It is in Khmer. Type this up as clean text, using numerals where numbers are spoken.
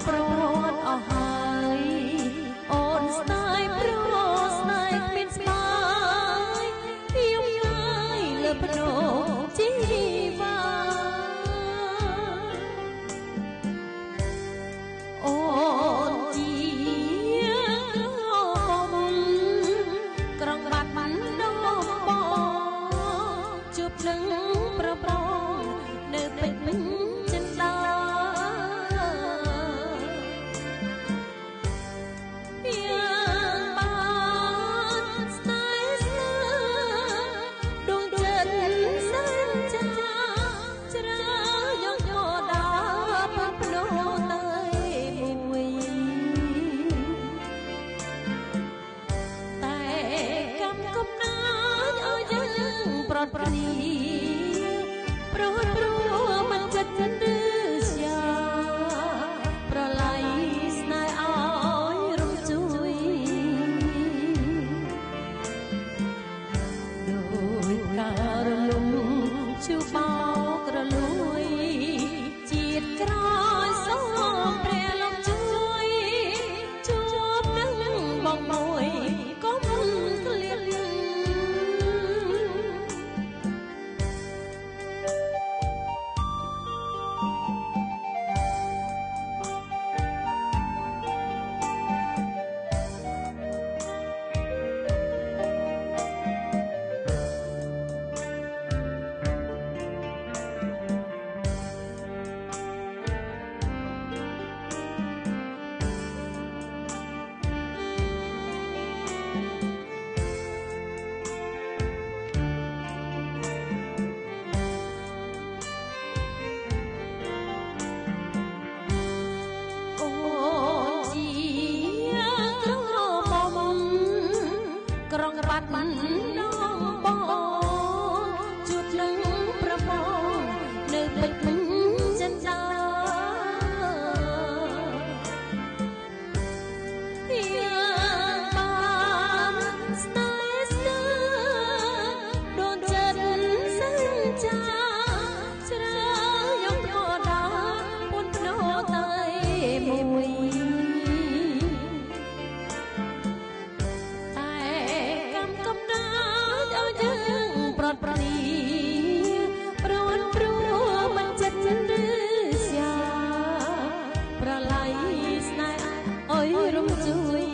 ប្រត់អស់ហើយអូនស្ដាយប្រស្ដាយគ្មានស្បាយខ្ញុំហើយលើភ្នំជីវ៉ាអូនជាក្រងបាត់បានដងបងជួបនឹងប្រប្រងនៅពេញចិនដាប្រត់ប្រនីព្រោះមិនចិត្តឬស្យាប្រឡ័យស្នេហ៍ឲ្យរំជួយដោយការរលំឈឺបោករលួយជាតិក្រោយសូមព្រះលោកជួយជួបនឹងបងមួយកុំក្លៀតក្រងបាត់បានដងបងជួបនឹងប្រពងនៅពេញចិនដាយ៉ាងបានស្នេហ៍ស្ទើរដូនចិត្តសញ្ចាជ្រើយកធម៌ដាពុនភ្នោតែមួយប្រត់ប្រនីព្រោះមិនចិត្តឬស្យាប្រឡ័យស្នេហ៍អើយរំជួយ